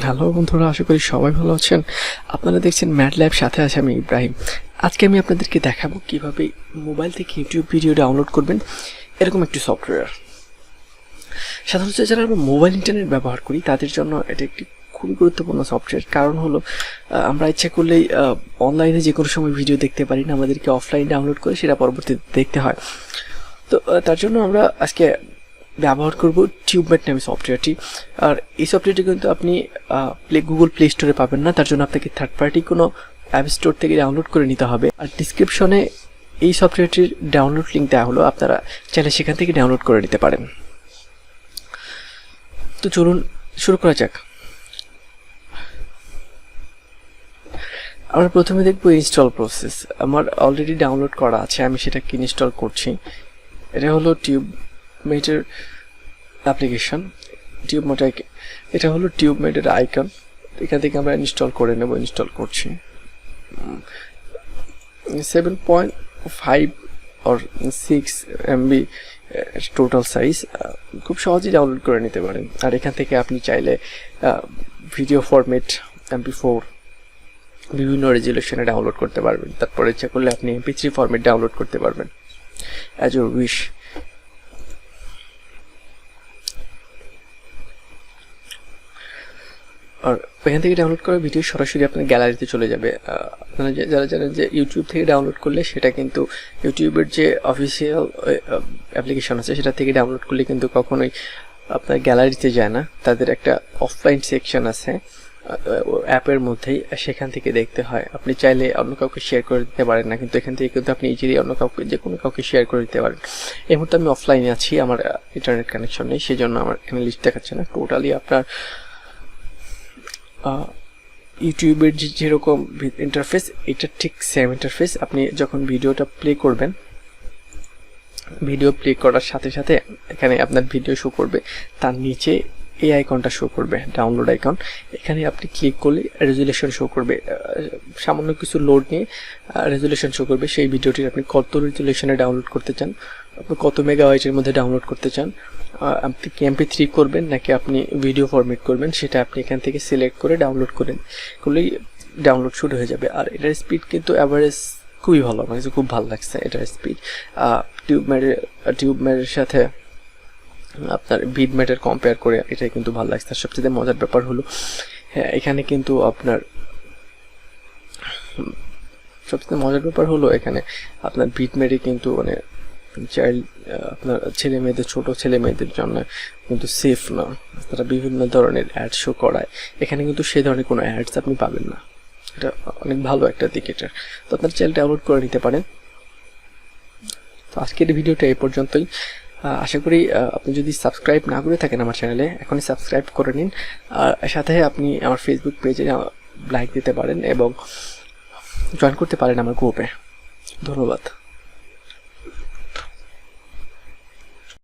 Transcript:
Hello বন্ধুরা, আশা করি সবাই ভালো আছেন। আপনারা দেখছেন ম্যাটল্যাব, সাথে আছে আমি ইব্রাহিম। আজকে আমি আপনাদেরকে দেখাবো কিভাবে মোবাইল থেকে ইউটিউব ভিডিও ডাউনলোড করবেন এরকম একটি সফটওয়্যার। সাধারণত যারা আমরা মোবাইল ইন্টারনেট ব্যবহার করি তাদের জন্য এটা একটি খুবই গুরুত্বপূর্ণ সফটওয়্যার। কারণ হলো আমরা ইচ্ছা করলেই অনলাইনে যে কোনো সময় ভিডিও দেখতে পারি না, আমাদেরকে অফলাইন ডাউনলোড করে সেটা পরবর্তীতে দেখতে হয়। তো তার জন্য আমরা আজকে ব্যবহার করব টিউবমেট নামে সফটওয়্যারটি। আর এই সফটওয়্যারটি কিন্তু আপনি গুগল প্লে স্টোরে পাবেন না, তার জন্য আপনাকে থার্ড পার্টি কোনো অ্যাপ স্টোর থেকে ডাউনলোড করে নিতে হবে। আর ডিসক্রিপশনে এই সফটওয়্যারটির ডাউনলোড লিঙ্ক দেওয়া হলো, আপনারা চাইলে সেখান থেকে ডাউনলোড করে নিতে পারেন। তো চলুন শুরু করা যাক। আমরা প্রথমে দেখব ইনস্টল প্রসেস। আমার অলরেডি ডাউনলোড করা আছে, আমি সেটাকে ইনস্টল করছি। এটা হলো টিউবমেটের অ্যাপ্লিকেশন। এটা হলো টিউবমেটের আইকন। এখান থেকে আমরা ইনস্টল করে নেব। ইনস্টল করছি। 7.5 or 6 MB টোটাল সাইজ, খুব সহজেই ডাউনলোড করে নিতে পারেন। আর এখান থেকে আপনি চাইলে ভিডিও ফরম্যাট MP4 বিভিন্ন রেজুলেশনে ডাউনলোড করতে পারবেন। তারপরে ইচ্ছা করলে আপনি MP3 ফরম্যাট ডাউনলোড করতে পারবেন, অ্যাজ ইউর উইশ। আর এখান থেকে ডাউনলোড করা ভিডিও সরাসরি আপনার গ্যালারিতে চলে যাবে। আপনারা যারা জানেন যে ইউটিউব থেকে ডাউনলোড করলে সেটা কিন্তু ইউটিউবের যে অফিসিয়াল অ্যাপ্লিকেশন আছে সেটা থেকে ডাউনলোড করলে কিন্তু কখনোই আপনার গ্যালারিতে যায় না। তাদের একটা অফলাইন সেকশন আছে অ্যাপের মধ্যেই, সেখান থেকে দেখতে হয়। আপনি চাইলে অন্য কাউকে শেয়ার করে দিতে পারেন না, কিন্তু এখান থেকে কিন্তু আপনি ইজিলি অন্য কাউকে, যে কোনো কাউকে শেয়ার করে দিতে পারেন। এই মুহূর্তে আমি অফলাইনে আছি, আমার ইন্টারনেট কানেকশন নেই, সেই জন্য আমার এখানে লিস্ট দেখাচ্ছে না। টোটালি আপনার ইউটিউবের যেরকম ইন্টারফেস, এটা ঠিক সেম ইন্টারফেস। আপনি যখন ভিডিওটা প্লে করবেন, ভিডিও প্লে করার সাথে সাথে এখানে আপনার ভিডিও শো করবে, তার নিচে এই আইকনটা শো করবে, ডাউনলোড আইকন। এখানে আপনি ক্লিক করলে রেজুলেশন শো করবে, সামান্য কিছু লোড নিয়ে রেজুলেশন শো করবে। সেই ভিডিওটির আপনি কত রেজুলেশনে ডাউনলোড করতে চান, আপনি কত মেগাবাইটের মধ্যে ডাউনলোড করতে চান, আপনি কি MP3 করবেন নাকি আপনি ভিডিও ফরম্যাট করবেন, সেটা আপনি এখান থেকে সিলেক্ট করে ডাউনলোড করলেই ডাউনলোড শুরু হয়ে যাবে। আর এটার স্পিড কিন্তু অ্যাভারেজ খুবই ভালো, আমার কাছে খুব ভালো লাগছে এটার স্পিড। টিউবমেটের সাথে আপনার বিটমেটের কম্পেয়ার করে এটাই কিন্তু ভালো লাগছে। আর সবচেয়ে মজার ব্যাপার হলো, হ্যাঁ, এখানে কিন্তু আপনার আপনার বিটমেটে কিন্তু মানে আপনার ছেলে মেয়েদের, ছোট ছেলে মেয়েদের জন্য কিন্তু সেফ না। তারা বিভিন্ন ধরনের অ্যাড শো করায়, এখানে কিন্তু সেই ধরনের কোনো অ্যাডস আপনি পাবেন না। এটা অনেক ভালো একটা দিক এটার। তো আপনার চ্যানেল ডাউনলোড করে নিতে পারেন। তো আজকের ভিডিওটা এই পর্যন্তই। আশা করি আপনি যদি সাবস্ক্রাইব না করে থাকেন আমার চ্যানেলে, এখনই সাবস্ক্রাইব করে নিন। আর সাথে আপনি আমার ফেসবুক পেজে লাইক দিতে পারেন এবং জয়েন করতে পারেন আমার গ্রুপে। ধন্যবাদ।